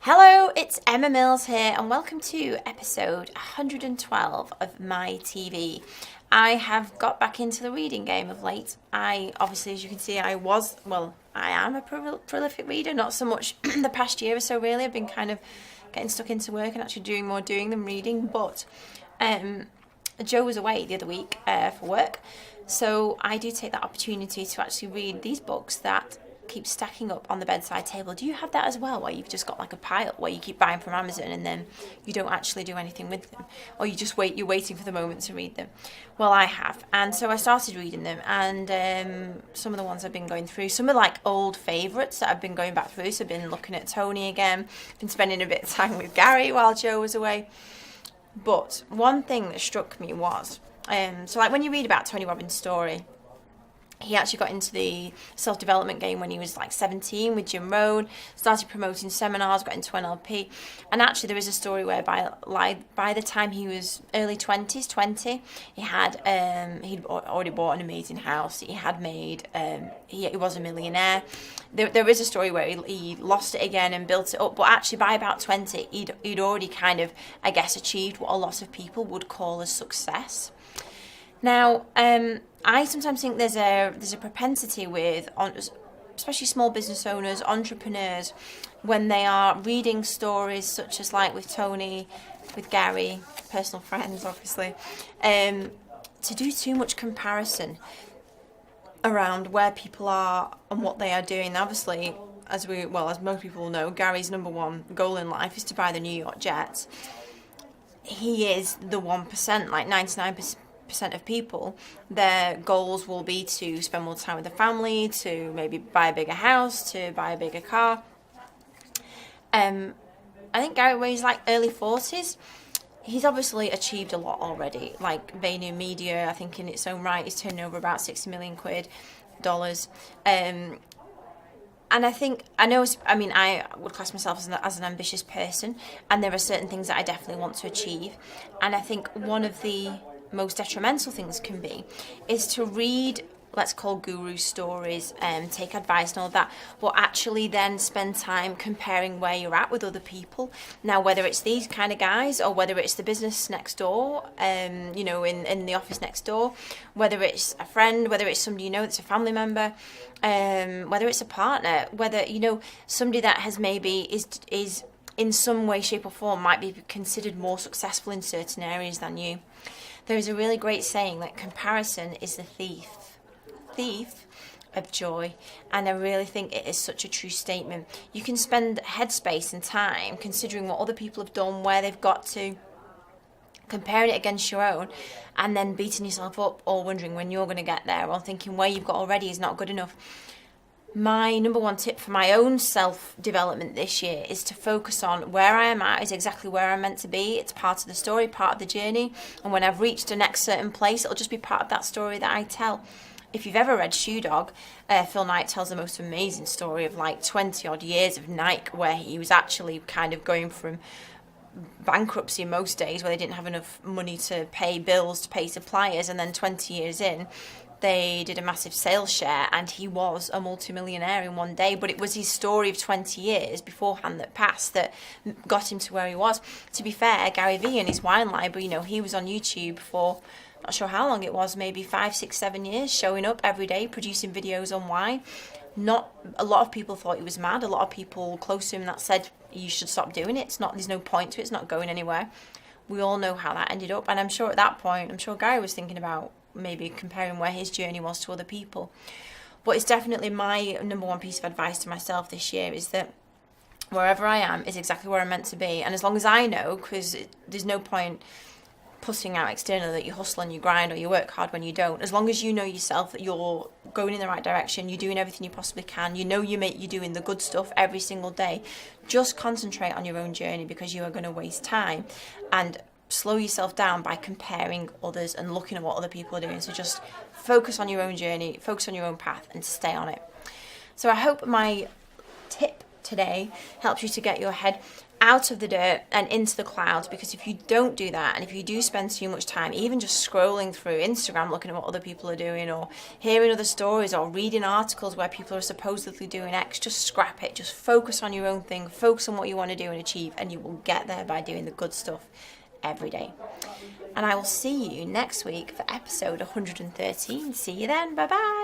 Hello, it's Emma Mills here, and welcome to episode 112 of MiTV. I have got back into the reading game of late. Obviously, as you can see, I am a prolific reader, not so much the past year or so, really. I've been kind of getting stuck into work and actually doing more doing than reading, but Joe was away the other week for work, so I do take that opportunity to actually read these books that keep stacking up on the bedside table. Do you have that as well, where you've just got like a pile where you keep buying from Amazon and then you don't actually do anything with them, or you're waiting for the moment to read them? Well, I have, and so I started reading them, and some of the ones I've been going through, some are like old favourites that I've been going back through. So I've been looking at Tony again, been spending a bit of time with Gary while Joe was away. But one thing that struck me was, so like when you read about Tony Robbins' story, he actually got into the self-development game when he was like 17 with Jim Rohn, started promoting seminars, got into NLP. And actually there is a story whereby by the time he was early 20s, he'd already bought an amazing house. He had made, he was a millionaire. There is a story where he lost it again and built it up. But actually by about 20, he'd already kind of, I guess, achieved what a lot of people would call a success. Now, I sometimes think there's a propensity with, especially small business owners, entrepreneurs, when they are reading stories such as like with Tony, with Gary, personal friends obviously, to do too much comparison around where people are and what they are doing. Obviously, as most people know, Gary's number one goal in life is to buy the New York Jets. He is the 1%, like 99% of people, their goals will be to spend more time with the family, to maybe buy a bigger house, to buy a bigger car. I think Gary, when he's like early 40s, he's obviously achieved a lot already. Like Vayner Media, I think in its own right, is turning over about $60 million. And I would class myself as an ambitious person, and there are certain things that I definitely want to achieve. And I think one of the most detrimental things can be is to read, let's call guru stories and take advice and all that, but actually then spend time comparing where you're at with other people. Now, whether it's these kind of guys or whether it's the business next door, in the office next door, whether it's a friend, whether it's somebody you know that's a family member, whether it's a partner, whether, somebody that has maybe is in some way, shape or form might be considered more successful in certain areas than you. There is a really great saying that comparison is the thief of joy, and I really think it is such a true statement. You can spend headspace and time considering what other people have done, where they've got to, comparing it against your own, and then beating yourself up or wondering when you're going to get there, or thinking where you've got already is not good enough. My number one tip for my own self-development this year is to focus on where I am at is exactly where I'm meant to be. It's part of the story, part of the journey. And when I've reached the next certain place, it'll just be part of that story that I tell. If you've ever read Shoe Dog, Phil Knight tells the most amazing story of like 20 odd years of Nike, where he was actually kind of going from bankruptcy most days where they didn't have enough money to pay bills, to pay suppliers, and then 20 years in, they did a massive sales share and he was a multimillionaire in one day. But it was his story of 20 years beforehand that passed that got him to where he was. To be fair, Gary Vee and his wine library, he was on YouTube for not sure how long it was, maybe 5, 6, 7 years, showing up every day, producing videos on wine. Not a lot of people thought he was mad. A lot of people close to him that said you should stop doing it. There's no point to it. It's not going anywhere. We all know how that ended up, and I'm sure at that point, Gary was thinking about maybe comparing where his journey was to other people. But it's definitely my number one piece of advice to myself this year is that wherever I am is exactly where I'm meant to be. And as long as I know, because there's no point putting out externally that you hustle and you grind or you work hard when you don't. As long as you know yourself that you're going in the right direction, you're doing everything you possibly can, you're doing the good stuff every single day, just concentrate on your own journey, because you are going to waste time and slow yourself down by comparing others and looking at what other people are doing. So just focus on your own journey, focus on your own path, and stay on it. So I hope my tip today helps you to get your head out of the dirt and into the clouds, because if you don't do that, and if you do spend too much time even just scrolling through Instagram looking at what other people are doing, or hearing other stories, or reading articles where people are supposedly doing X, just scrap it. Just focus on your own thing, focus on what you want to do and achieve, and you will get there by doing the good stuff every day. And I will see you next week for episode 113. See you then. Bye bye.